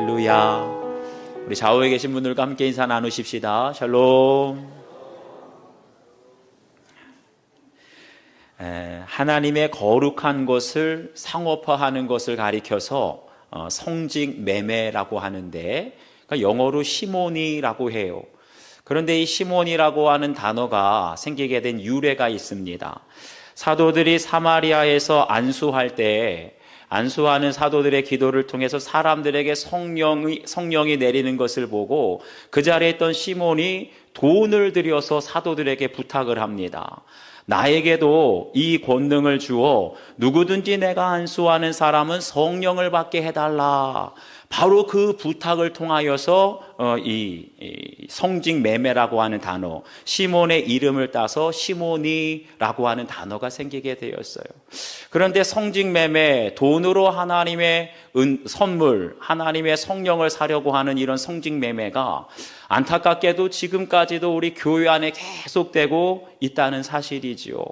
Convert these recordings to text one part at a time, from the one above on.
할렐루야. 우리 좌우에 계신 분들과 함께 인사 나누십시다. 샬롬. 하나님의 거룩한 것을 상업화하는 것을 가리켜서 성직 매매라고 하는데, 그러니까 영어로 시모니라고 해요. 그런데 이 시몬이라고 하는 단어가 생기게 된 유래가 있습니다. 사도들이 사마리아에서 안수할 때, 안수하는 사도들의 기도를 통해서 사람들에게 성령이 내리는 것을 보고 그 자리에 있던 시몬이 돈을 들여서 사도들에게 부탁을 합니다. 나에게도 이 권능을 주어 누구든지 내가 안수하는 사람은 성령을 받게 해달라. 바로 그 부탁을 통하여서 이 성직 매매라고 하는 단어, 시몬의 이름을 따서 시모니라고 하는 단어가 생기게 되었어요. 그런데 성직 매매, 돈으로 하나님의 선물, 하나님의 성령을 사려고 하는 이런 성직 매매가 안타깝게도 지금까지도 우리 교회 안에 계속되고 있다는 사실이지요.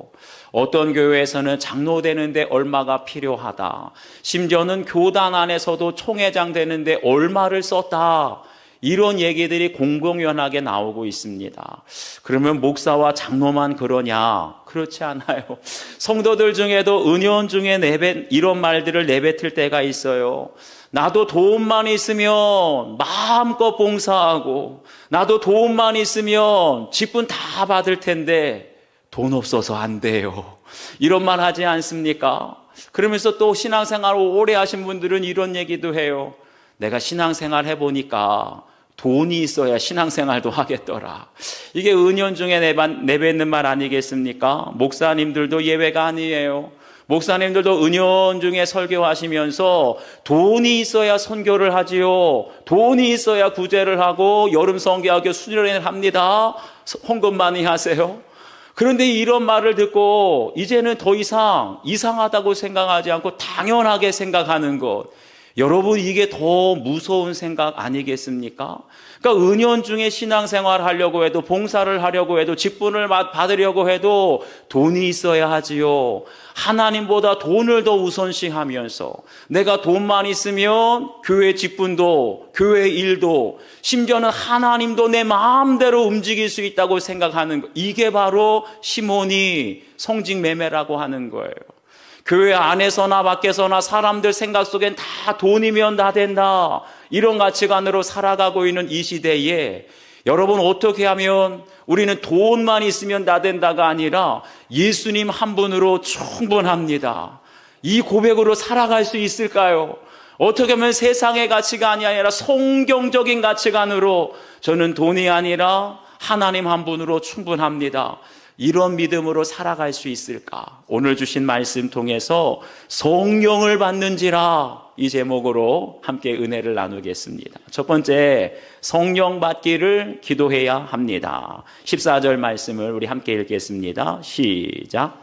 어떤 교회에서는 장로 되는데 얼마가 필요하다. 심지어는 교단 안에서도 총회장 되는데 얼마를 썼다. 이런 얘기들이 공공연하게 나오고 있습니다. 그러면 목사와 장로만 그러냐? 그렇지 않아요. 성도들 중에도 은연중에 이런 말들을 내뱉을 때가 있어요. 나도 돈만 있으면 마음껏 봉사하고, 나도 돈만 있으면 직분 다 받을 텐데 돈 없어서 안 돼요. 이런 말 하지 않습니까? 그러면서 또 신앙생활을 오래 하신 분들은 이런 얘기도 해요. 내가 신앙생활 해보니까 돈이 있어야 신앙생활도 하겠더라. 이게 은연중에 내뱉는 말 아니겠습니까? 목사님들도 예외가 아니에요. 목사님들도 은연중에 설교하시면서 돈이 있어야 선교를 하지요. 돈이 있어야 구제를 하고 여름 성교학교 수련회를 합니다. 헌금 많이 하세요. 그런데 이런 말을 듣고 이제는 더 이상 이상하다고 생각하지 않고 당연하게 생각하는 것, 여러분, 이게 더 무서운 생각 아니겠습니까? 그러니까 은연중에 신앙생활을 하려고 해도, 봉사를 하려고 해도, 직분을 받으려고 해도 돈이 있어야 하지요. 하나님보다 돈을 더 우선시하면서 내가 돈만 있으면 교회 직분도, 교회 일도, 심지어는 하나님도 내 마음대로 움직일 수 있다고 생각하는 것, 이게 바로 시몬이 성직 매매라고 하는 거예요. 교회 안에서나 밖에서나 사람들 생각 속엔 다 돈이면 다 된다, 이런 가치관으로 살아가고 있는 이 시대에 여러분, 어떻게 하면 우리는 돈만 있으면 다 된다가 아니라 예수님 한 분으로 충분합니다, 이 고백으로 살아갈 수 있을까요? 어떻게 하면 세상의 가치관이 아니라 성경적인 가치관으로 저는 돈이 아니라 하나님 한 분으로 충분합니다, 이런 믿음으로 살아갈 수 있을까? 오늘 주신 말씀 통해서 성령을 받는지라, 이 제목으로 함께 은혜를 나누겠습니다. 첫 번째, 성령 받기를 기도해야 합니다. 14절 말씀을 우리 함께 읽겠습니다. 시작.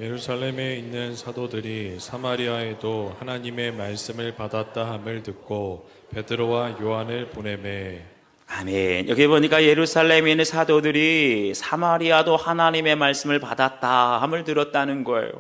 예루살렘에 있는 사도들이 사마리아에도 하나님의 말씀을 받았다 함을 듣고 베드로와 요한을 보내매. 아멘. 여기 보니까 예루살렘에 있는 사도들이 사마리아도 하나님의 말씀을 받았다 함을 들었다는 거예요.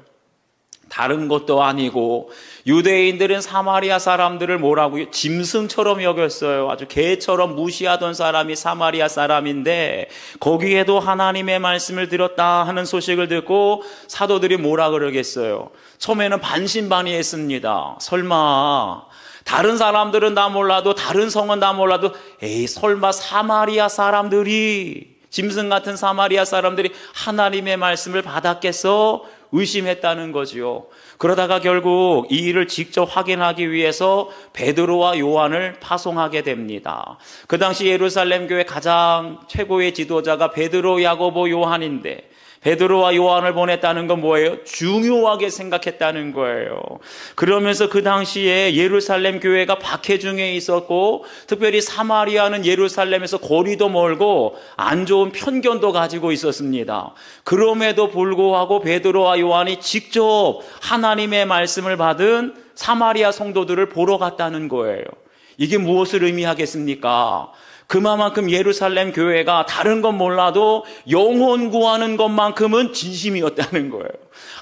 다른 것도 아니고 유대인들은 사마리아 사람들을 뭐라고요? 짐승처럼 여겼어요. 아주 개처럼 무시하던 사람이 사마리아 사람인데 거기에도 하나님의 말씀을 들었다 하는 소식을 듣고 사도들이 뭐라 그러겠어요? 처음에는 반신반의했습니다. 설마 다른 사람들은 다 몰라도, 다른 성은 다 몰라도, 에이, 설마 사마리아 사람들이, 짐승 같은 사마리아 사람들이 하나님의 말씀을 받았겠어? 의심했다는 거지요. 그러다가 결국 이 일을 직접 확인하기 위해서 베드로와 요한을 파송하게 됩니다. 그 당시 예루살렘 교회 가장 최고의 지도자가 베드로, 야고보, 요한인데 베드로와 요한을 보냈다는 건 뭐예요? 중요하게 생각했다는 거예요. 그러면서 그 당시에 예루살렘 교회가 박해중에 있었고, 특별히 사마리아는 예루살렘에서 거리도 멀고 안 좋은 편견도 가지고 있었습니다. 그럼에도 불구하고 베드로와 요한이 직접 하나님의 말씀을 받은 사마리아 성도들을 보러 갔다는 거예요. 이게 무엇을 의미하겠습니까? 그만큼 예루살렘 교회가 다른 건 몰라도 영혼 구하는 것만큼은 진심이었다는 거예요.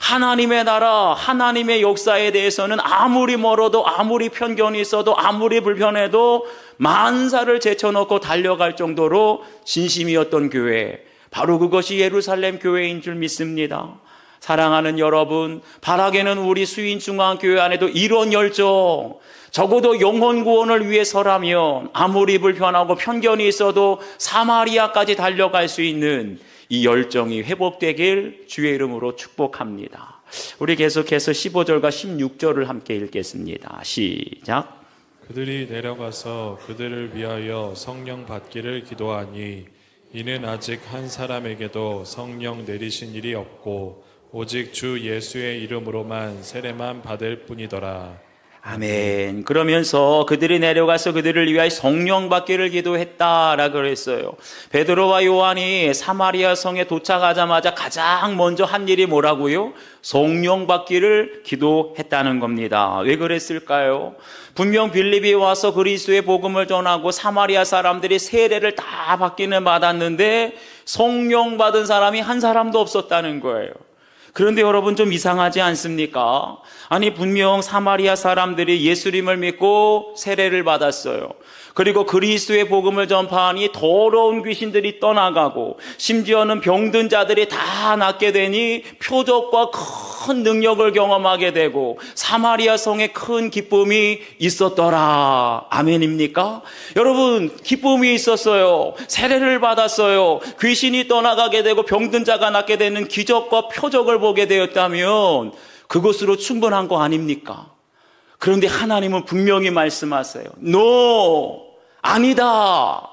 하나님의 나라, 하나님의 역사에 대해서는 아무리 멀어도, 아무리 편견이 있어도, 아무리 불편해도 만사를 제쳐놓고 달려갈 정도로 진심이었던 교회, 바로 그것이 예루살렘 교회인 줄 믿습니다. 사랑하는 여러분, 바라게는 우리 수인중앙교회 안에도 이런 열정, 적어도 영혼 구원을 위해서라면 아무리 불편하고 편견이 있어도 사마리아까지 달려갈 수 있는 이 열정이 회복되길 주의 이름으로 축복합니다. 우리 계속해서 15절과 16절을 함께 읽겠습니다. 시작. 그들이 내려가서 그들을 위하여 성령 받기를 기도하니 이는 아직 한 사람에게도 성령 내리신 일이 없고 오직 주 예수의 이름으로만 세례만 받을 뿐이더라. 아멘. 그러면서 그들이 내려가서 그들을 위하여 성령 받기를 기도했다라고 그랬어요. 베드로와 요한이 사마리아 성에 도착하자마자 가장 먼저 한 일이 뭐라고요? 성령 받기를 기도했다는 겁니다. 왜 그랬을까요? 분명 빌립이 와서 그리스도의 복음을 전하고 사마리아 사람들이 세례를 다 받기는 받았는데 성령 받은 사람이 한 사람도 없었다는 거예요. 그런데 여러분 좀 이상하지 않습니까? 아니 분명 사마리아 사람들이 예수님을 믿고 세례를 받았어요. 그리고 그리스도의 복음을 전파하니 더러운 귀신들이 떠나가고 심지어는 병든 자들이 다 낫게 되니 표적과 큰 능력을 경험하게 되고 사마리아 성에 큰 기쁨이 있었더라. 아멘입니까? 여러분 기쁨이 있었어요. 세례를 받았어요. 귀신이 떠나가게 되고 병든 자가 낫게 되는 기적과 표적을 보게 되었다면 그것으로 충분한 거 아닙니까? 그런데 하나님은 분명히 말씀하세요. No! 아니다.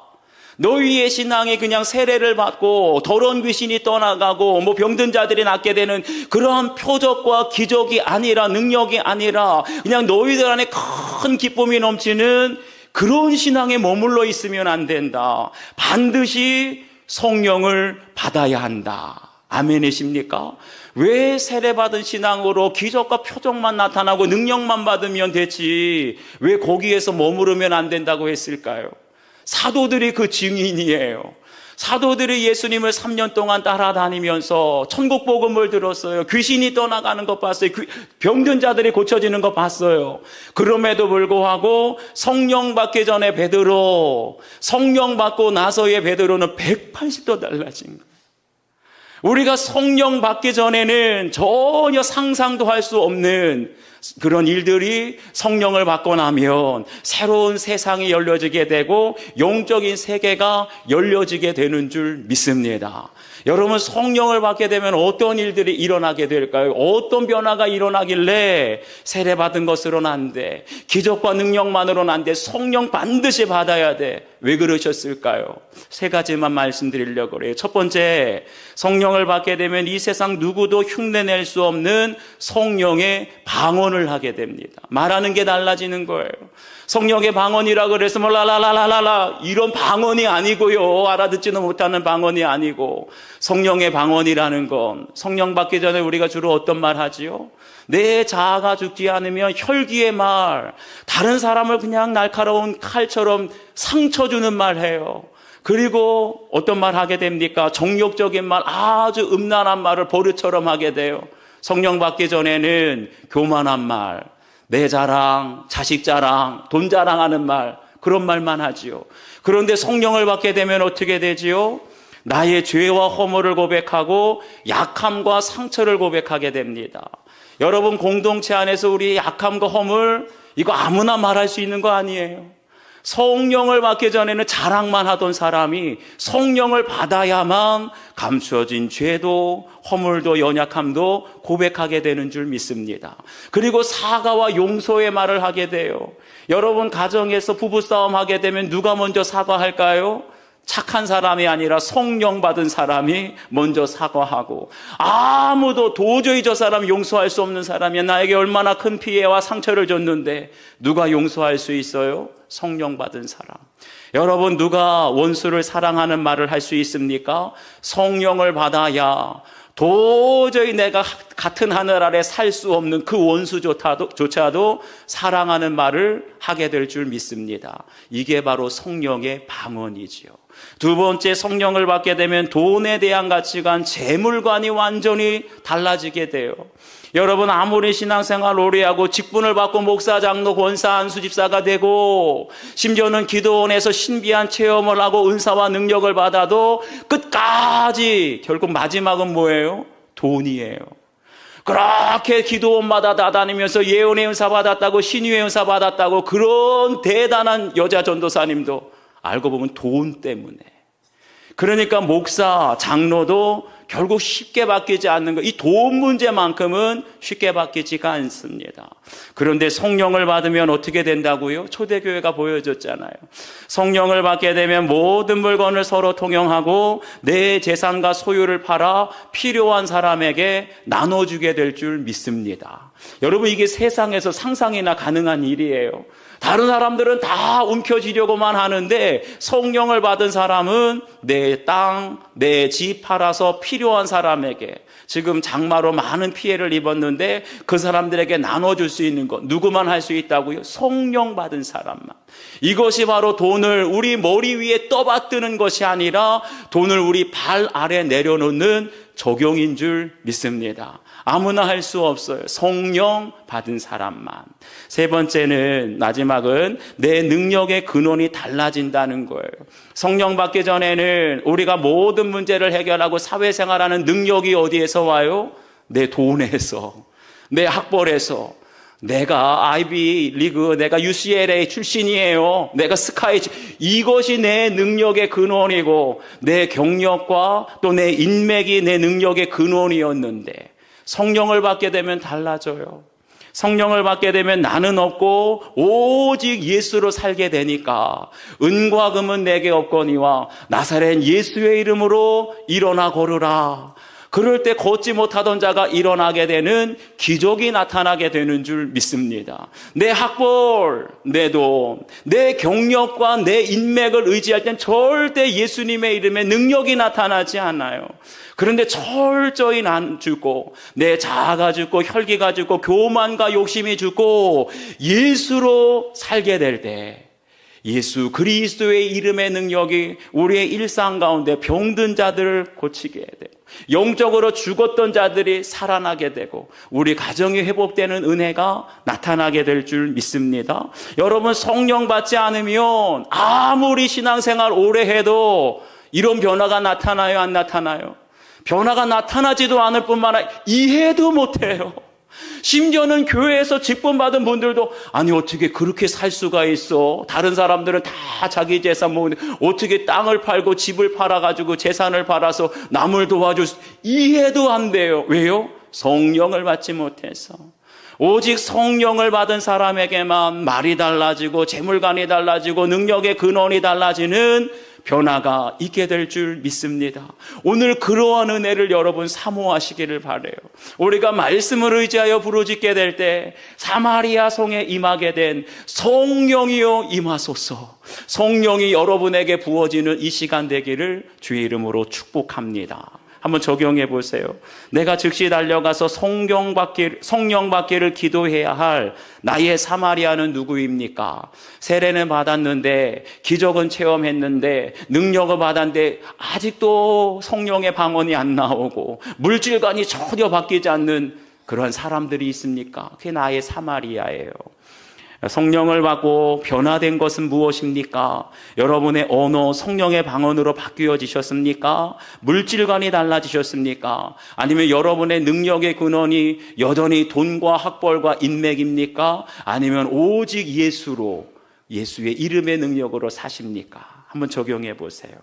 너희의 신앙이 그냥 세례를 받고 더러운 귀신이 떠나가고 병든 자들이 낫게 되는 그러한 표적과 기적이 아니라, 능력이 아니라 그냥 너희들 안에 큰 기쁨이 넘치는 그런 신앙에 머물러 있으면 안 된다. 반드시 성령을 받아야 한다. 아멘이십니까? 왜 세례받은 신앙으로 기적과 표적만 나타나고 능력만 받으면 되지 왜 거기에서 머무르면 안 된다고 했을까요? 사도들이 그 증인이에요. 사도들이 예수님을 3년 동안 따라다니면서 천국 복음을 들었어요. 귀신이 떠나가는 것 봤어요. 병든 자들이 고쳐지는 것 봤어요. 그럼에도 불구하고 성령 받기 전에 베드로, 성령 받고 나서의 베드로는 180도 달라진 거예요. 우리가 성령 받기 전에는 전혀 상상도 할 수 없는 그런 일들이 성령을 받고 나면 새로운 세상이 열려지게 되고 영적인 세계가 열려지게 되는 줄 믿습니다. 여러분 성령을 받게 되면 어떤 일들이 일어나게 될까요? 어떤 변화가 일어나길래 세례받은 것으로는 안 돼. 기적과 능력만으로는 안 돼. 성령 반드시 받아야 돼. 왜 그러셨을까요? 세 가지만 말씀드리려고 그래요. 첫 번째, 성령을 받게 되면 이 세상 누구도 흉내낼 수 없는 성령의 방언을 하게 됩니다. 말하는 게 달라지는 거예요. 성령의 방언이라 그래서 라라라라라 이런 방언이 아니고요. 알아듣지는 못하는 방언이 아니고 성령의 방언이라는 건 성령 받기 전에 우리가 주로 어떤 말 하지요? 내 자아가 죽지 않으면 혈기의 말, 다른 사람을 그냥 날카로운 칼처럼 상처 주는 말 해요. 그리고 어떤 말 하게 됩니까? 정욕적인 말, 아주 음란한 말을 버릇처럼 하게 돼요. 성령 받기 전에는 교만한 말, 내 자랑, 자식 자랑, 돈 자랑하는 말, 그런 말만 하지요. 그런데 성령을 받게 되면 어떻게 되지요? 나의 죄와 허물을 고백하고 약함과 상처를 고백하게 됩니다. 여러분 공동체 안에서 우리 약함과 허물 이거 아무나 말할 수 있는 거 아니에요. 성령을 받기 전에는 자랑만 하던 사람이 성령을 받아야만 감추어진 죄도 허물도 연약함도 고백하게 되는 줄 믿습니다. 그리고 사과와 용서의 말을 하게 돼요. 여러분 가정에서 부부싸움 하게 되면 누가 먼저 사과할까요? 착한 사람이 아니라 성령 받은 사람이 먼저 사과하고 아무도 도저히 저 사람 용서할 수 없는 사람이야. 나에게 얼마나 큰 피해와 상처를 줬는데 누가 용서할 수 있어요? 성령 받은 사람. 여러분 누가 원수를 사랑하는 말을 할 수 있습니까? 성령을 받아야 도저히 내가 같은 하늘 아래 살 수 없는 그 원수조차도 사랑하는 말을 하게 될 줄 믿습니다. 이게 바로 성령의 방언이지요. 두 번째, 성령을 받게 되면 돈에 대한 가치관, 재물관이 완전히 달라지게 돼요. 여러분, 아무리 신앙생활 오래 하고 직분을 받고 목사, 장로, 권사, 안수집사가 되고 심지어는 기도원에서 신비한 체험을 하고 은사와 능력을 받아도 끝까지 결국 마지막은 뭐예요? 돈이에요. 그렇게 기도원마다 다다니면서 예언의 은사 받았다고, 신유의 은사 받았다고, 그런 대단한 여자 전도사님도 알고 보면 돈 때문에. 그러니까 목사, 장로도 결국 쉽게 바뀌지 않는 것, 이 돈 문제만큼은 쉽게 바뀌지가 않습니다. 그런데 성령을 받으면 어떻게 된다고요? 초대교회가 보여줬잖아요. 성령을 받게 되면 모든 물건을 서로 통용하고 내 재산과 소유를 팔아 필요한 사람에게 나눠주게 될 줄 믿습니다. 여러분, 이게 세상에서 상상이나 가능한 일이에요. 다른 사람들은 다 움켜쥐려고만 하는데 성령을 받은 사람은 내 땅, 내 집 팔아서 필요한 사람에게, 지금 장마로 많은 피해를 입었는데 그 사람들에게 나눠줄 수 있는 것, 누구만 할 수 있다고요? 성령 받은 사람만. 이것이 바로 돈을 우리 머리 위에 떠받드는 것이 아니라 돈을 우리 발 아래 내려놓는 적용인 줄 믿습니다. 아무나 할 수 없어요. 성령 받은 사람만. 세 번째는, 마지막은 내 능력의 근원이 달라진다는 거예요. 성령 받기 전에는 우리가 모든 문제를 해결하고 사회생활하는 능력이 어디에서 와요? 내 돈에서, 내 학벌에서. 내가 아이비 리그, 내가 UCLA 출신이에요. 내가 스카이, 이것이 내 능력의 근원이고 내 경력과 또 내 인맥이 내 능력의 근원이었는데 성령을 받게 되면 달라져요. 성령을 받게 되면 나는 없고 오직 예수로 살게 되니까 은과 금은 내게 없거니와 나사렛 예수의 이름으로 일어나 걸으라. 그럴 때 걷지 못하던 자가 일어나게 되는 기적이 나타나게 되는 줄 믿습니다. 내 학벌, 내 돈, 내 경력과 내 인맥을 의지할 땐 절대 예수님의 이름에 능력이 나타나지 않아요. 그런데 철저히 난 죽고 내 자아가 죽고 혈기가 죽고 교만과 욕심이 죽고 예수로 살게 될 때, 예수 그리스도의 이름의 능력이 우리의 일상 가운데 병든 자들을 고치게 되고 영적으로 죽었던 자들이 살아나게 되고 우리 가정이 회복되는 은혜가 나타나게 될 줄 믿습니다. 여러분, 성령 받지 않으면 아무리 신앙생활 오래 해도 이런 변화가 나타나요, 안 나타나요? 변화가 나타나지도 않을 뿐만 아니라 이해도 못해요. 심지어는 교회에서 직분 받은 분들도 아니 어떻게 그렇게 살 수가 있어? 다른 사람들은 다 자기 재산 모으는데 어떻게 땅을 팔고 집을 팔아가지고 재산을 팔아서 남을 도와줄 수, 이해도 안 돼요. 왜요? 성령을 받지 못해서. 오직 성령을 받은 사람에게만 말이 달라지고 재물관이 달라지고 능력의 근원이 달라지는 변화가 있게 될 줄 믿습니다. 오늘 그러한 은혜를 여러분 사모하시기를 바라요. 우리가 말씀을 의지하여 부르짖게 될 때 사마리아 성에 임하게 된 성령이여 임하소서. 성령이 여러분에게 부어지는 이 시간 되기를 주의 이름으로 축복합니다. 한번 적용해 보세요. 내가 즉시 달려가서 성령 받기를 기도해야 할 나의 사마리아는 누구입니까? 세례는 받았는데, 기적은 체험했는데, 능력을 받았는데 아직도 성령의 방언이 안 나오고 물질관이 전혀 바뀌지 않는 그런 사람들이 있습니까? 그게 나의 사마리아예요. 성령을 받고 변화된 것은 무엇입니까? 여러분의 언어 성령의 방언으로 바뀌어지셨습니까? 물질관이 달라지셨습니까? 아니면 여러분의 능력의 근원이 여전히 돈과 학벌과 인맥입니까? 아니면 오직 예수로, 예수의 이름의 능력으로 사십니까? 한번 적용해 보세요.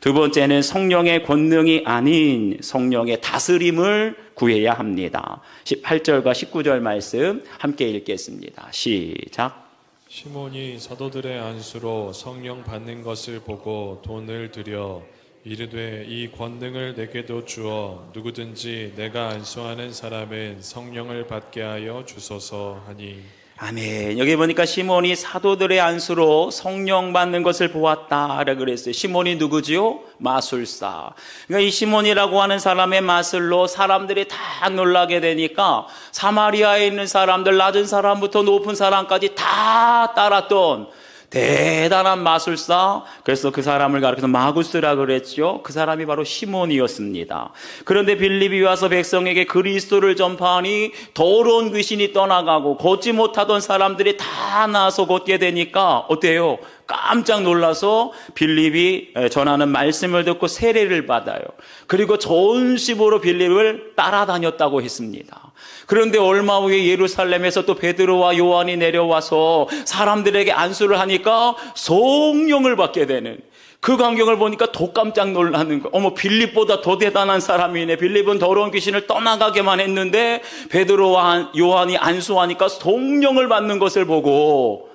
두 번째는 성령의 권능이 아닌 성령의 다스림을 구해야 합니다. 18절과 19절 말씀 함께 읽겠습니다. 시작. 시몬이 사도들의 안수로 성령 받는 것을 보고 돈을 들여 이르되 이 권능을 내게도 주어 누구든지 내가 안수하는 사람은 성령을 받게 하여 주소서 하니, 아멘. 여기 보니까 시몬이 사도들의 안수로 성령 받는 것을 보았다라고 그랬어요. 시몬이 누구지요? 마술사. 그러니까 이 시몬이라고 하는 사람의 마술로 사람들이 다 놀라게 되니까 사마리아에 있는 사람들, 낮은 사람부터 높은 사람까지 다 따랐던 대단한 마술사. 그래서 그 사람을 가리켜서 마구스라고 그랬죠. 그 사람이 바로 시몬이었습니다. 그런데 빌립이 와서 백성에게 그리스도를 전파하니 더러운 귀신이 떠나가고 걷지 못하던 사람들이 다 나와서 걷게 되니까 어때요? 깜짝 놀라서 빌립이 전하는 말씀을 듣고 세례를 받아요. 그리고 전심으로 빌립을 따라다녔다고 했습니다. 그런데 얼마 후에 예루살렘에서 또 베드로와 요한이 내려와서 사람들에게 안수를 하니까 성령을 받게 되는 그 광경을 보니까 더 깜짝 놀라는 거예요. 어머, 빌립보다 더 대단한 사람이네. 빌립은 더러운 귀신을 떠나가게만 했는데 베드로와 요한이 안수하니까 성령을 받는 것을 보고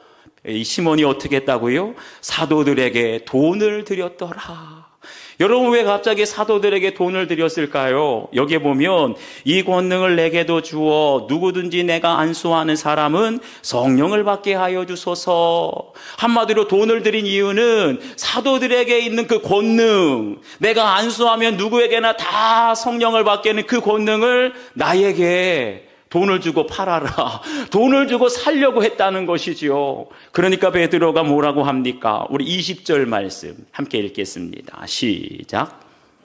이 시몬이 어떻게 했다고요? 사도들에게 돈을 드렸더라. 여러분, 왜 갑자기 사도들에게 돈을 드렸을까요? 여기에 보면 이 권능을 내게도 주어 누구든지 내가 안수하는 사람은 성령을 받게 하여 주소서. 한마디로 돈을 드린 이유는 사도들에게 있는 그 권능, 내가 안수하면 누구에게나 다 성령을 받게 하는 그 권능을 나에게 돈을 주고 팔아라. 돈을 주고 살려고 했다는 것이지요. 그러니까 베드로가 뭐라고 합니까? 우리 20절 말씀 함께 읽겠습니다. 시작.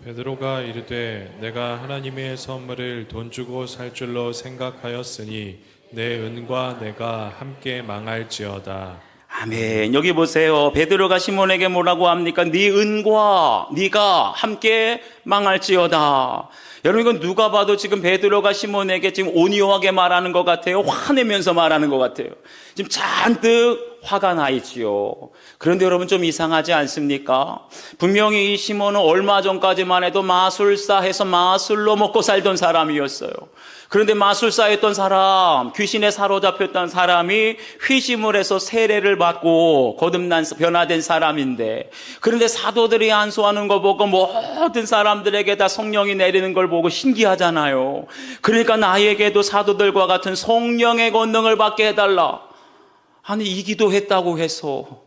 베드로가 이르되 내가 하나님의 선물을 돈 주고 살 줄로 생각하였으니 내 은과 내가 함께 망할지어다. 아멘. 여기 보세요. 베드로가 시몬에게 뭐라고 합니까? 네 은과 네가 함께 망할지어다. 여러분, 이건 누가 봐도 지금 베드로가 시몬에게 지금 온유하게 말하는 것 같아요? 화내면서 말하는 것 같아요. 지금 잔뜩 화가 나 있지요. 그런데 여러분, 좀 이상하지 않습니까? 분명히 이 시몬은 얼마 전까지만 해도 마술사 해서 마술로 먹고 살던 사람이었어요. 그런데 마술사였던 사람, 귀신에 사로잡혔던 사람이 회심을 해서 세례를 받고 거듭난 변화된 사람인데, 그런데 사도들이 안수하는 거 보고 모든 사람들에게 다 성령이 내리는 걸 보고 신기하잖아요. 그러니까 나에게도 사도들과 같은 성령의 권능을 받게 해달라. 아니, 이 기도했다고 해서,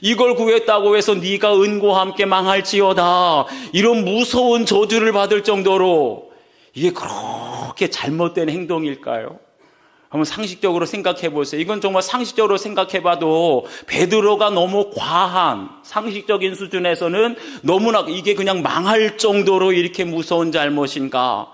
이걸 구했다고 해서 네가 은과 함께 망할지어다, 이런 무서운 저주를 받을 정도로 이게 그렇게 잘못된 행동일까요? 한번 상식적으로 생각해 보세요. 이건 정말 상식적으로 생각해 봐도 베드로가 너무 과한, 상식적인 수준에서는 너무나 이게 그냥 망할 정도로 이렇게 무서운 잘못인가?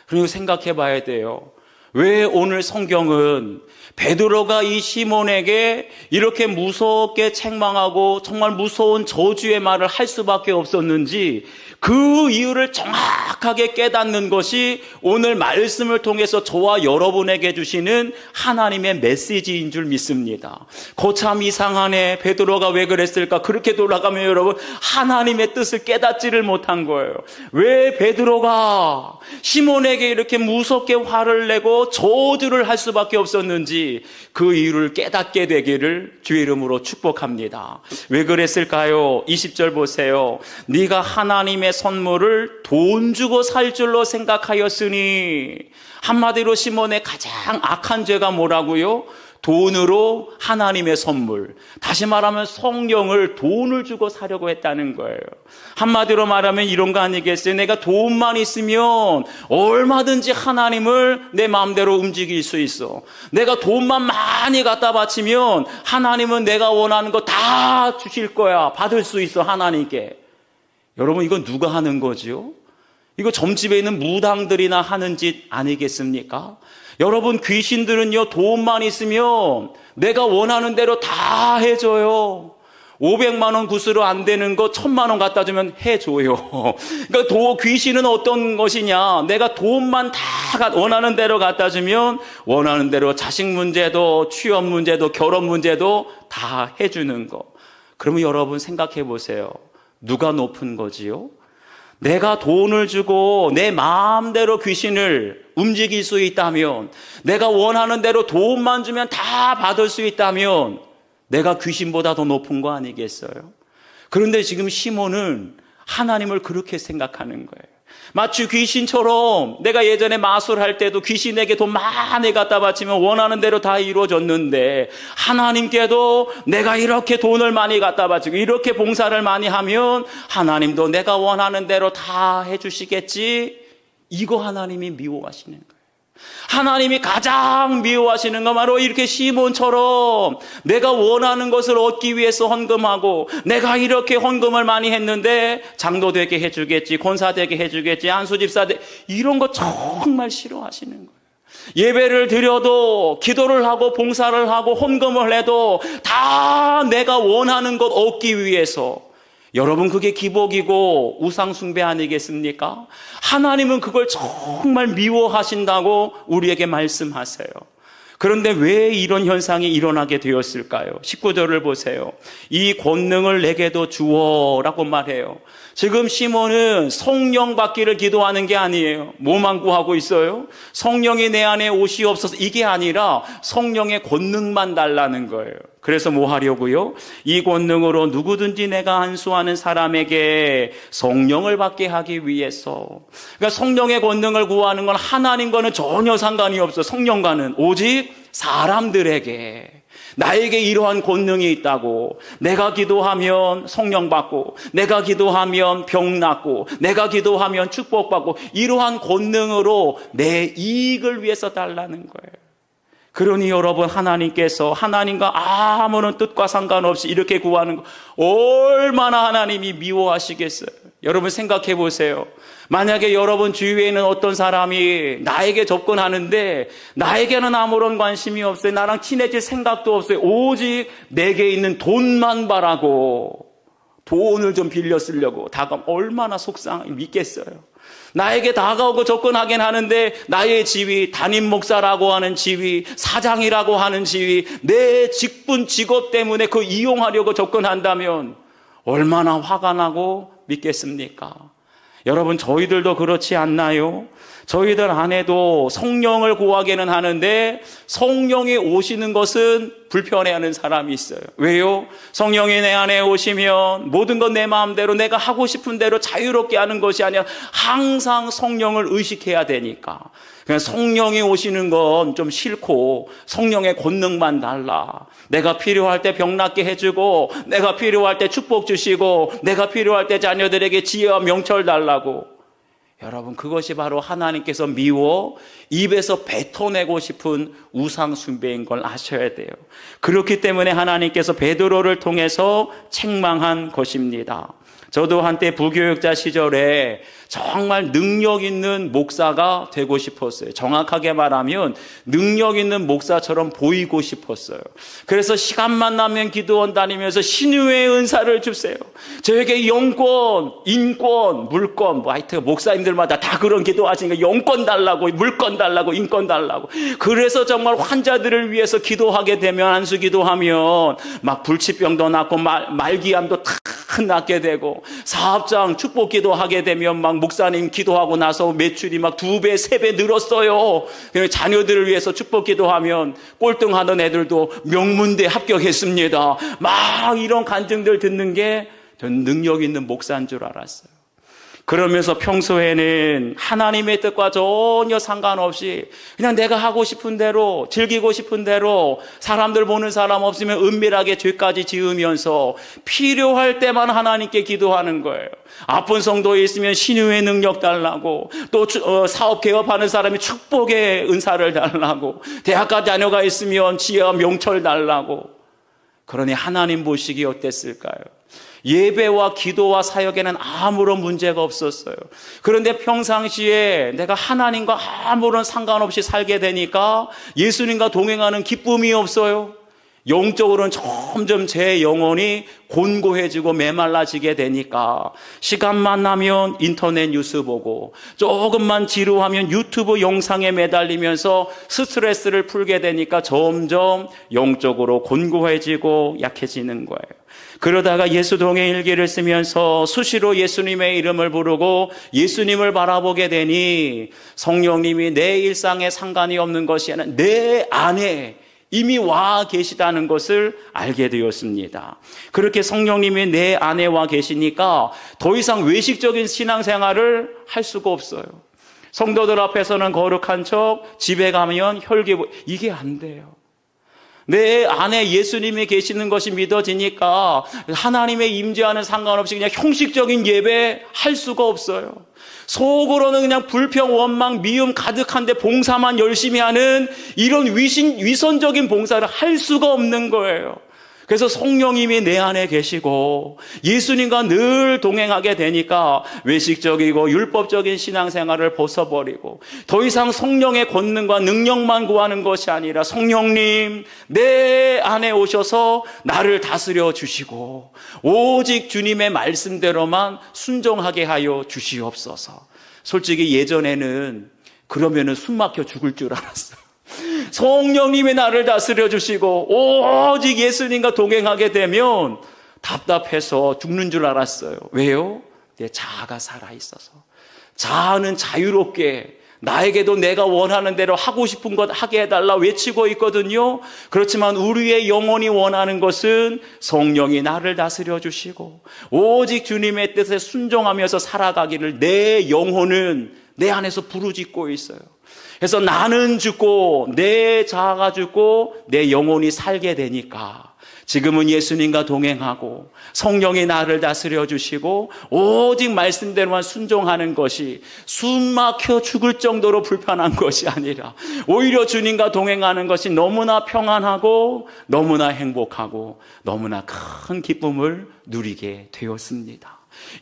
그리고 생각해 봐야 돼요. 왜 오늘 성경은 베드로가 이 시몬에게 이렇게 무섭게 책망하고 정말 무서운 저주의 말을 할 수밖에 없었는지, 그 이유를 정확하게 깨닫는 것이 오늘 말씀을 통해서 저와 여러분에게 주시는 하나님의 메시지인 줄 믿습니다. 거참 이상하네. 베드로가 왜 그랬을까? 그렇게 돌아가면 여러분, 하나님의 뜻을 깨닫지를 못한 거예요. 왜 베드로가 시몬에게 이렇게 무섭게 화를 내고 저주를 할 수밖에 없었는지 그 이유를 깨닫게 되기를 주의 이름으로 축복합니다. 왜 그랬을까요? 20절 보세요. 네가 하나님의 선물을 돈 주고 살 줄로 생각하였으니. 한마디로 시몬의 가장 악한 죄가 뭐라고요? 돈으로 하나님의 선물, 다시 말하면 성령을 돈을 주고 사려고 했다는 거예요. 한마디로 말하면 이런 거 아니겠어요? 내가 돈만 있으면 얼마든지 하나님을 내 마음대로 움직일 수 있어. 내가 돈만 많이 갖다 바치면 하나님은 내가 원하는 거 다 주실 거야. 받을 수 있어, 하나님께. 여러분, 이건 누가 하는 거지요? 이거 점집에 있는 무당들이나 하는 짓 아니겠습니까? 여러분, 귀신들은요, 돈만 있으면 내가 원하는 대로 다 해줘요. 500만 원 구슬로 안 되는 거 1000만 원 갖다 주면 해줘요. 그러니까 귀신은 어떤 것이냐? 내가 돈만 다 원하는 대로 갖다 주면 원하는 대로 자식 문제도 취업 문제도 결혼 문제도 다 해주는 거. 그러면 여러분 생각해 보세요. 누가 높은 거지요? 내가 돈을 주고 내 마음대로 귀신을 움직일 수 있다면, 내가 원하는 대로 돈만 주면 다 받을 수 있다면 내가 귀신보다 더 높은 거 아니겠어요? 그런데 지금 시몬은 하나님을 그렇게 생각하는 거예요. 마치 귀신처럼 내가 예전에 마술할 때도 귀신에게 돈 많이 갖다 바치면 원하는 대로 다 이루어졌는데 하나님께도 내가 이렇게 돈을 많이 갖다 바치고 이렇게 봉사를 많이 하면 하나님도 내가 원하는 대로 다 해주시겠지. 이거 하나님이 미워하시는 거예요. 하나님이 가장 미워하시는 건 바로 이렇게 시몬처럼 내가 원하는 것을 얻기 위해서 헌금하고 내가 이렇게 헌금을 많이 했는데 장로 되게 해주겠지, 권사 되게 해주겠지, 안수집사 되게 이런 거 정말 싫어하시는 거예요. 예배를 드려도 기도를 하고 봉사를 하고 헌금을 해도 다 내가 원하는 것 얻기 위해서. 여러분 그게 기복이고 우상 숭배 아니겠습니까? 하나님은 그걸 정말 미워하신다고 우리에게 말씀하세요. 그런데 왜 이런 현상이 일어나게 되었을까요? 19절을 보세요. 이 권능을 내게도 주어라고 말해요. 지금 시몬은 성령 받기를 기도하는 게 아니에요. 뭐만 구하고 있어요? 성령이 내 안에 오시옵소서 이게 아니라 성령의 권능만 달라는 거예요. 그래서 뭐 하려고요? 이 권능으로 누구든지 내가 안수하는 사람에게 성령을 받게 하기 위해서. 그러니까 성령의 권능을 구하는 건 하나님과는 전혀 상관이 없어. 성령과는 오직 사람들에게. 나에게 이러한 권능이 있다고. 내가 기도하면 성령 받고, 내가 기도하면 병 낫고, 내가 기도하면 축복받고, 이러한 권능으로 내 이익을 위해서 달라는 거예요. 그러니 여러분 하나님께서 하나님과 아무런 뜻과 상관없이 이렇게 구하는 거 얼마나 하나님이 미워하시겠어요. 여러분 생각해 보세요. 만약에 여러분 주위에 있는 어떤 사람이 나에게 접근하는데 나에게는 아무런 관심이 없어요. 나랑 친해질 생각도 없어요. 오직 내게 있는 돈만 바라고 돈을 좀 빌려 쓰려고 다가오면 얼마나 속상하게 믿겠어요. 나에게 다가오고 접근하긴 하는데 나의 지위, 담임 목사라고 하는 지위, 사장이라고 하는 지위, 내 직분, 직업 때문에 그 이용하려고 접근한다면 얼마나 화가 나고 믿겠습니까? 여러분 저희들도 그렇지 않나요? 저희들 안에도 성령을 구하기는 하는데 성령이 오시는 것은 불편해하는 사람이 있어요. 왜요? 성령이 내 안에 오시면 모든 건 내 마음대로 내가 하고 싶은 대로 자유롭게 하는 것이 아니라 항상 성령을 의식해야 되니까. 그냥 성령이 오시는 건 좀 싫고 성령의 권능만 달라. 내가 필요할 때 병 낫게 해주고 내가 필요할 때 축복 주시고 내가 필요할 때 자녀들에게 지혜와 명철 달라고. 여러분 그것이 바로 하나님께서 미워 입에서 뱉어내고 싶은 우상 숭배인 걸 아셔야 돼요. 그렇기 때문에 하나님께서 베드로를 통해서 책망한 것입니다. 저도 한때 부교육자 시절에 정말 능력 있는 목사가 되고 싶었어요. 정확하게 말하면 능력 있는 목사처럼 보이고 싶었어요. 그래서 시간만 나면 기도원 다니면서 신유의 은사를 주세요. 저에게 영권, 인권, 물권, 뭐 하여튼 목사님들마다 다 그런 기도하시니까 영권 달라고, 물권 달라고, 인권 달라고. 그래서 정말 환자들을 위해서 기도하게 되면 안수 기도하면 막 불치병도 낫고 말기암도 탁 낫게 되고 사업장 축복 기도하게 되면 막 목사님 기도하고 나서 매출이 막 2배, 3배 늘었어요. 자녀들을 위해서 축복 기도하면 꼴등하던 애들도 명문대 합격했습니다. 막 이런 간증들 듣는 게 전 능력 있는 목사인 줄 알았어요. 그러면서 평소에는 하나님의 뜻과 전혀 상관없이 그냥 내가 하고 싶은 대로 즐기고 싶은 대로 사람들 보는 사람 없으면 은밀하게 죄까지 지으면서 필요할 때만 하나님께 기도하는 거예요. 아픈 성도에 있으면 신유의 능력 달라고, 또 사업 개업하는 사람이 축복의 은사를 달라고, 대학가 자녀가 있으면 지혜와 명철 달라고. 그러니 하나님 보시기 어땠을까요? 예배와 기도와 사역에는 아무런 문제가 없었어요. 그런데 평상시에 내가 하나님과 아무런 상관없이 살게 되니까 예수님과 동행하는 기쁨이 없어요. 영적으로는 점점 제 영혼이 곤고해지고 메말라지게 되니까 시간만 나면 인터넷 뉴스 보고 조금만 지루하면 유튜브 영상에 매달리면서 스트레스를 풀게 되니까 점점 영적으로 곤고해지고 약해지는 거예요. 그러다가 예수동의 일기를 쓰면서 수시로 예수님의 이름을 부르고 예수님을 바라보게 되니 성령님이 내 일상에 상관이 없는 것이 아니라 내 안에 이미 와 계시다는 것을 알게 되었습니다. 그렇게 성령님이 내 안에 와 계시니까 더 이상 외식적인 신앙생활을 할 수가 없어요. 성도들 앞에서는 거룩한 척, 집에 가면 혈기, 이게 안 돼요. 내 안에 예수님이 계시는 것이 믿어지니까 하나님의 임재와는 상관없이 그냥 형식적인 예배 할 수가 없어요. 속으로는 그냥 불평, 원망, 미움 가득한데 봉사만 열심히 하는 이런 위선적인 봉사를 할 수가 없는 거예요. 그래서 성령님이 내 안에 계시고 예수님과 늘 동행하게 되니까 외식적이고 율법적인 신앙생활을 벗어버리고 더 이상 성령의 권능과 능력만 구하는 것이 아니라 성령님 내 안에 오셔서 나를 다스려 주시고 오직 주님의 말씀대로만 순종하게 하여 주시옵소서. 솔직히 예전에는 그러면은 숨 막혀 죽을 줄 알았어요. 성령님이 나를 다스려 주시고 오직 예수님과 동행하게 되면 답답해서 죽는 줄 알았어요. 왜요? 내 자아가 살아있어서. 자아는 자유롭게 나에게도 내가 원하는 대로 하고 싶은 것 하게 해달라 외치고 있거든요. 그렇지만 우리의 영혼이 원하는 것은 성령이 나를 다스려 주시고 오직 주님의 뜻에 순종하면서 살아가기를 내 영혼은 내 안에서 부르짖고 있어요. 그래서 나는 죽고 내 자아가 죽고 내 영혼이 살게 되니까 지금은 예수님과 동행하고 성령이 나를 다스려 주시고 오직 말씀대로만 순종하는 것이 숨 막혀 죽을 정도로 불편한 것이 아니라 오히려 주님과 동행하는 것이 너무나 평안하고 너무나 행복하고 너무나 큰 기쁨을 누리게 되었습니다.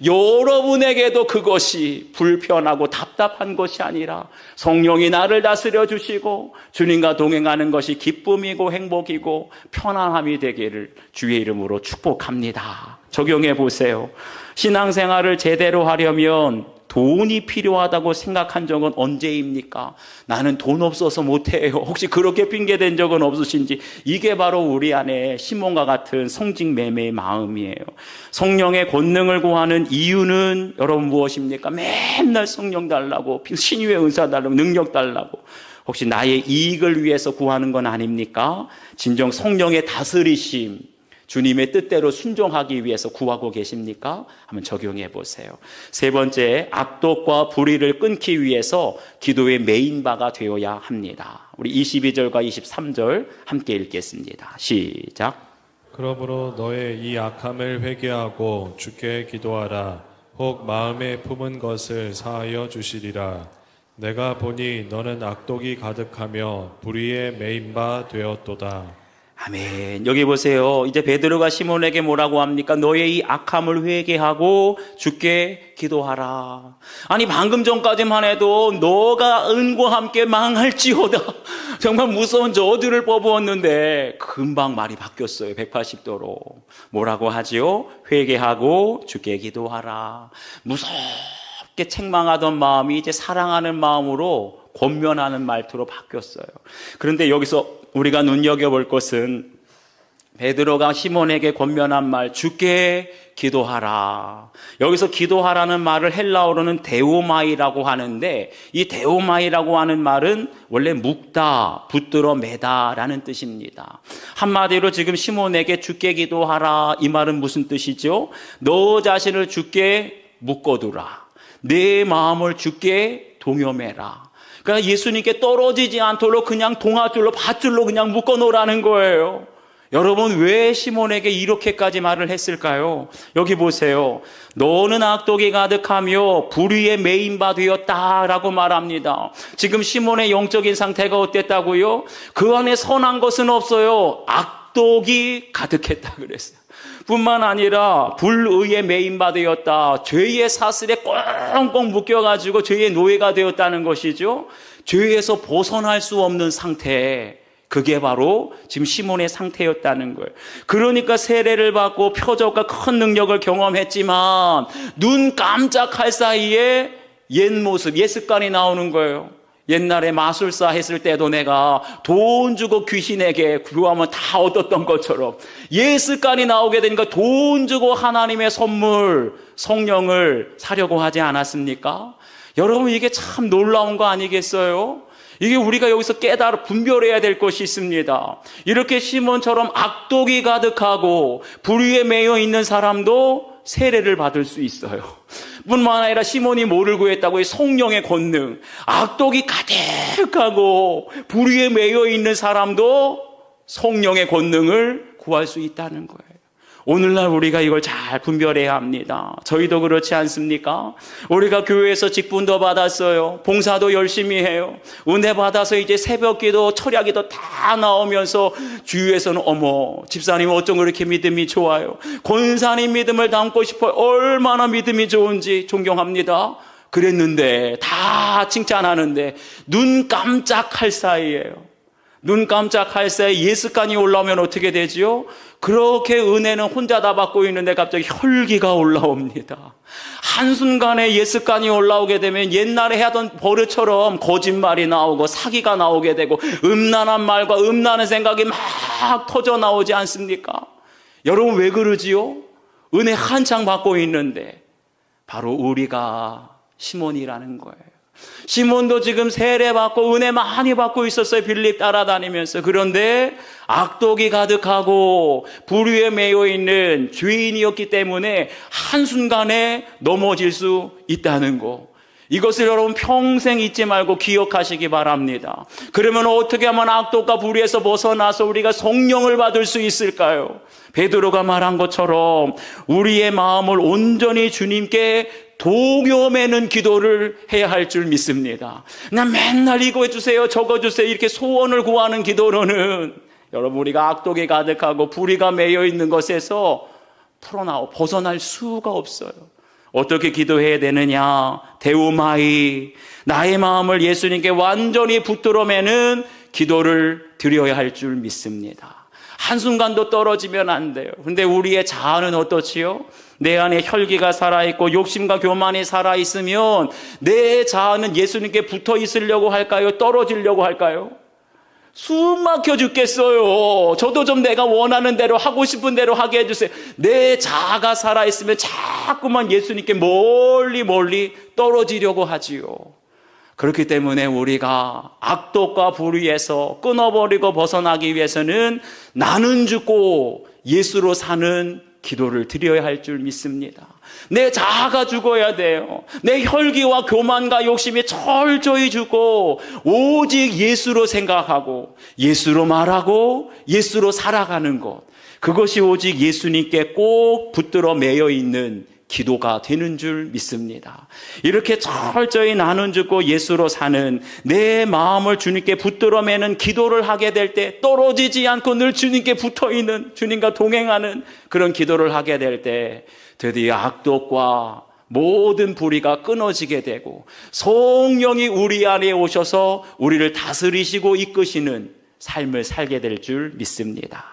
여러분에게도 그것이 불편하고 답답한 것이 아니라 성령이 나를 다스려 주시고 주님과 동행하는 것이 기쁨이고 행복이고 편안함이 되기를 주의 이름으로 축복합니다. 적용해 보세요. 신앙생활을 제대로 하려면 돈이 필요하다고 생각한 적은 언제입니까? 나는 돈 없어서 못해요. 혹시 그렇게 핑계댄 적은 없으신지? 이게 바로 우리 안에 시몬과 같은 성직매매의 마음이에요. 성령의 권능을 구하는 이유는 여러분 무엇입니까? 맨날 성령 달라고, 신유의 은사 달라고, 능력 달라고. 혹시 나의 이익을 위해서 구하는 건 아닙니까? 진정 성령의 다스리심, 주님의 뜻대로 순종하기 위해서 구하고 계십니까? 한번 적용해 보세요. 세 번째, 악독과 불의를 끊기 위해서 기도의 메인바가 되어야 합니다. 우리 22절과 23절 함께 읽겠습니다. 시작. 그러므로 너의 이 악함을 회개하고 주께 기도하라. 혹 마음에 품은 것을 사하여 주시리라. 내가 보니 너는 악독이 가득하며 불의의 메인바 되었도다. 아멘. 여기 보세요. 이제 베드로가 시몬에게 뭐라고 합니까? 너의 이 악함을 회개하고 주께 기도하라. 아니 방금 전까지만 해도 너가 은과 함께 망할지어다. 정말 무서운 저주를 뽑아왔는데 금방 말이 바뀌었어요. 180도로. 뭐라고 하지요? 회개하고 주께 기도하라. 무섭게 책망하던 마음이 이제 사랑하는 마음으로 권면하는 말투로 바뀌었어요. 그런데 여기서 우리가 눈여겨볼 것은 베드로가 시몬에게 권면한 말, 주께 기도하라. 여기서 기도하라는 말을 헬라어로는 데오마이라고 하는데 이 데오마이라고 하는 말은 원래 묶다, 붙들어 매다라는 뜻입니다. 한마디로 지금 시몬에게 주께 기도하라 이 말은 무슨 뜻이죠? 너 자신을 주께 묶어두라. 내 마음을 주께 동여매라. 그러니까 예수님께 떨어지지 않도록 그냥 동아줄로 밧줄로 그냥 묶어놓으라는 거예요. 여러분 왜 시몬에게 이렇게까지 말을 했을까요? 여기 보세요. 너는 악독이 가득하며 불의의 메인바 되었다라고 말합니다. 지금 시몬의 영적인 상태가 어땠다고요? 그 안에 선한 것은 없어요. 악독이 가득했다 그랬어요. 뿐만 아니라 불의의 메인바 되었다. 죄의 사슬에 꽁꽁 묶여가지고 죄의 노예가 되었다는 것이죠. 죄에서 벗어날 수 없는 상태. 그게 바로 지금 시몬의 상태였다는 거예요. 그러니까 세례를 받고 표적과 큰 능력을 경험했지만 눈 깜짝할 사이에 옛 모습, 옛 습관이 나오는 거예요. 옛날에 마술사 했을 때도 내가 돈 주고 귀신에게 구하면 다 얻었던 것처럼 옛 습관이 나오게 되니까 돈 주고 하나님의 선물, 성령을 사려고 하지 않았습니까? 여러분 이게 참 놀라운 거 아니겠어요? 이게 우리가 여기서 깨달아 분별해야 될 것이 있습니다. 이렇게 시몬처럼 악독이 가득하고 불의에 매여 있는 사람도 세례를 받을 수 있어요. 뿐만 아니라 시몬이 뭐를 구했다고? 성령의 권능. 악독이 가득하고 불의에 매여 있는 사람도 성령의 권능을 구할 수 있다는 거예요. 오늘날 우리가 이걸 잘 분별해야 합니다. 저희도 그렇지 않습니까? 우리가 교회에서 직분도 받았어요. 봉사도 열심히 해요. 은혜 받아서 이제 새벽기도, 철야기도 다 나오면서 주위에서는 어머, 집사님 어쩜 그렇게 믿음이 좋아요. 권사님 믿음을 담고 싶어요. 얼마나 믿음이 좋은지 존경합니다. 그랬는데 다 칭찬하는데 눈 깜짝할 사이에요. 눈 깜짝할 사이 예습관이 올라오면 어떻게 되지요? 그렇게 은혜는 혼자 다 받고 있는데 갑자기 혈기가 올라옵니다. 한순간에 예습관이 올라오게 되면 옛날에 하던 버릇처럼 거짓말이 나오고 사기가 나오게 되고 음란한 말과 음란한 생각이 막 터져 나오지 않습니까? 여러분 왜 그러지요? 은혜 한창 받고 있는데 바로 우리가 시몬이라는 거예요. 시몬도 지금 세례받고 은혜 많이 받고 있었어요. 빌립 따라다니면서. 그런데 악독이 가득하고 불의에 매여 있는 죄인이었기 때문에 한순간에 넘어질 수 있다는 거. 이것을 여러분 평생 잊지 말고 기억하시기 바랍니다. 그러면 어떻게 하면 악독과 불의에서 벗어나서 우리가 성령을 받을 수 있을까요? 베드로가 말한 것처럼 우리의 마음을 온전히 주님께 동요매는 기도를 해야 할 줄 믿습니다. 그냥 맨날 이거 해주세요, 저거 주세요 이렇게 소원을 구하는 기도로는 여러분 우리가 악독이 가득하고 불의가 매여 있는 것에서 벗어날 수가 없어요. 어떻게 기도해야 되느냐? 데우마이, 나의 마음을 예수님께 완전히 붙들어 매는 기도를 드려야 할 줄 믿습니다. 한순간도 떨어지면 안 돼요. 근데 우리의 자아는 어떻지요? 내 안에 혈기가 살아있고 욕심과 교만이 살아있으면 내 자아는 예수님께 붙어 있으려고 할까요? 떨어지려고 할까요? 숨 막혀 죽겠어요. 저도 좀 내가 원하는 대로 하고 싶은 대로 하게 해주세요. 내 자아가 살아있으면 자꾸만 예수님께 멀리 떨어지려고 하지요. 그렇기 때문에 우리가 악독과 불의에서 끊어버리고 벗어나기 위해서는 나는 죽고 예수로 사는 기도를 드려야 할 줄 믿습니다. 내 자아가 죽어야 돼요. 내 혈기와 교만과 욕심이 철저히 죽고 오직 예수로 생각하고 예수로 말하고 예수로 살아가는 것, 그것이 오직 예수님께 꼭 붙들어 매여 있는 기도가 되는 줄 믿습니다. 이렇게 철저히 나는 죽고 예수로 사는 내 마음을 주님께 붙들어 매는 기도를 하게 될 때 떨어지지 않고 늘 주님께 붙어있는, 주님과 동행하는 그런 기도를 하게 될 때 드디어 악독과 모든 불의가 끊어지게 되고 성령이 우리 안에 오셔서 우리를 다스리시고 이끄시는 삶을 살게 될 줄 믿습니다.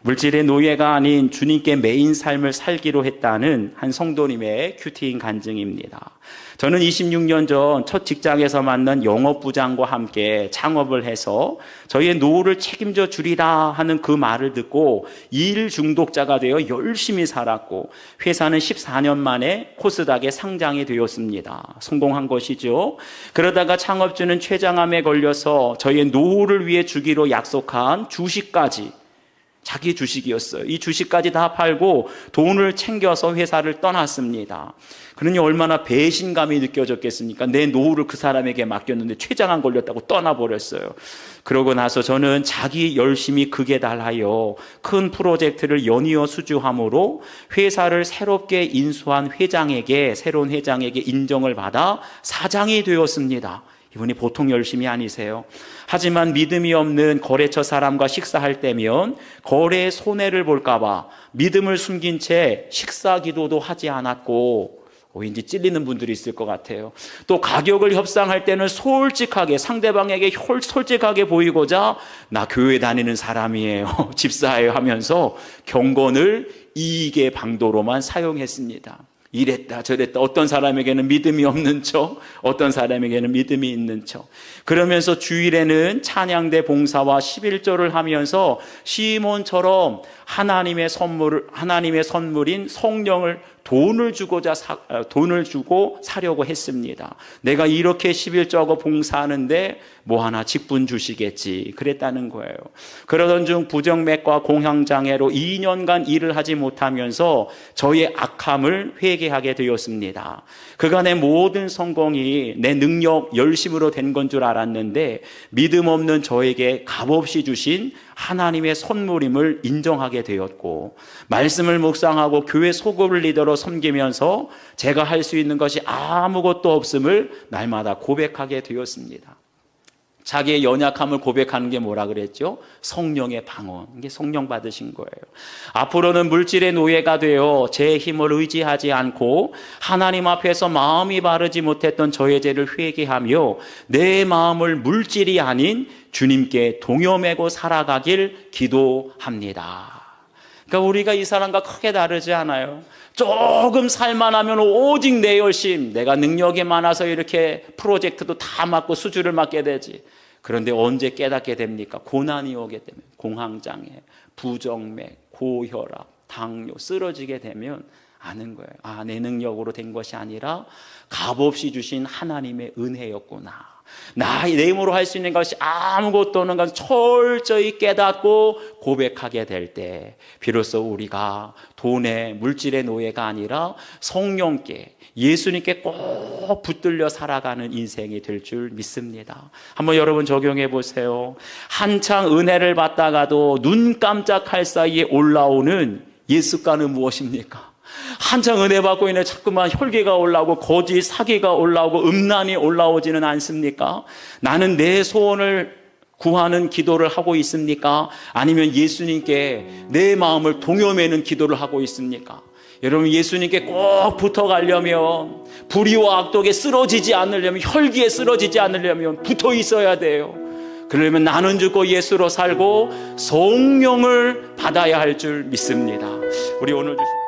물질의 노예가 아닌 주님께 매인 삶을 살기로 했다는 한 성도님의 큐티인 간증입니다. 저는 26년 전 첫 직장에서 만난 영업부장과 함께 창업을 해서 저희의 노후를 책임져 주리라 하는 그 말을 듣고 일 중독자가 되어 열심히 살았고 회사는 14년 만에 코스닥에 상장이 되었습니다. 성공한 것이죠. 그러다가 창업주는 췌장암에 걸려서 저희의 노후를 위해 주기로 약속한 주식까지, 자기 주식이었어요. 이 주식까지 다 팔고 돈을 챙겨서 회사를 떠났습니다. 그러니 얼마나 배신감이 느껴졌겠습니까? 내 노후를 그 사람에게 맡겼는데 췌장암 걸렸다고 떠나버렸어요. 그러고 나서 저는 자기 열심히 극에 달하여 큰 프로젝트를 연이어 수주함으로 회사를 새롭게 인수한 새로운 회장에게 인정을 받아 사장이 되었습니다. 이분이 보통 열심이 아니세요. 하지만 믿음이 없는 거래처 사람과 식사할 때면 거래의 손해를 볼까 봐 믿음을 숨긴 채 식사 기도도 하지 않았고, 왠지 찔리는 분들이 있을 것 같아요. 또 가격을 협상할 때는 솔직하게, 상대방에게 솔직하게 보이고자 나 교회 다니는 사람이에요, 집사예요 하면서 경건을 이익의 방도로만 사용했습니다. 이랬다 저랬다, 어떤 사람에게는 믿음이 없는 척, 어떤 사람에게는 믿음이 있는 척. 그러면서 주일에는 찬양대 봉사와 11조를 하면서 시몬처럼 하나님의 선물인 성령을 돈을 주고 사려고 했습니다. 내가 이렇게 11조하고 봉사하는데 뭐 하나 직분 주시겠지 그랬다는 거예요. 그러던 중 부정맥과 공황장애로 2년간 일을 하지 못하면서 저의 악함을 회개하게 되었습니다. 그간의 모든 성공이 내 능력 열심으로 된 건 줄 알았는데 믿음 없는 저에게 값없이 주신 하나님의 선물임을 인정하게 되었고, 말씀을 묵상하고 교회 소그룹 리더로 섬기면서 제가 할 수 있는 것이 아무것도 없음을 날마다 고백하게 되었습니다. 자기의 연약함을 고백하는 게 뭐라 그랬죠? 성령의 방언. 이게 성령 받으신 거예요. 앞으로는 물질의 노예가 되어 제 힘을 의지하지 않고 하나님 앞에서 마음이 바르지 못했던 저의 죄를 회개하며 내 마음을 물질이 아닌 주님께 동요매고 살아가길 기도합니다. 그러니까 우리가 이 사람과 크게 다르지 않아요. 조금 살만하면 오직 내 열심, 내가 능력이 많아서 이렇게 프로젝트도 다 맡고 수주를 맡게 되지. 그런데 언제 깨닫게 됩니까? 고난이 오게 되면, 공황장애, 부정맥, 고혈압, 당뇨 쓰러지게 되면 아는 거예요. 아, 내 능력으로 된 것이 아니라 값없이 주신 하나님의 은혜였구나. 내 힘으로 할 수 있는 것이 아무것도 없는 것을 철저히 깨닫고 고백하게 될 때 비로소 우리가 돈의 물질의 노예가 아니라 성령께, 예수님께 꼭 붙들려 살아가는 인생이 될 줄 믿습니다. 한번 여러분 적용해 보세요. 한창 은혜를 받다가도 눈 깜짝할 사이에 올라오는 예습관은 무엇입니까? 한창 은혜 받고 있는데 자꾸만 혈기가 올라오고 거짓, 사기가 올라오고 음란이 올라오지는 않습니까? 나는 내 소원을 구하는 기도를 하고 있습니까? 아니면 예수님께 내 마음을 동요매는 기도를 하고 있습니까? 여러분, 예수님께 꼭 붙어가려면, 불의와 악독에 쓰러지지 않으려면, 혈기에 쓰러지지 않으려면 붙어 있어야 돼요. 그러려면 나는 죽고 예수로 살고 성령을 받아야 할 줄 믿습니다. 우리 오늘 주신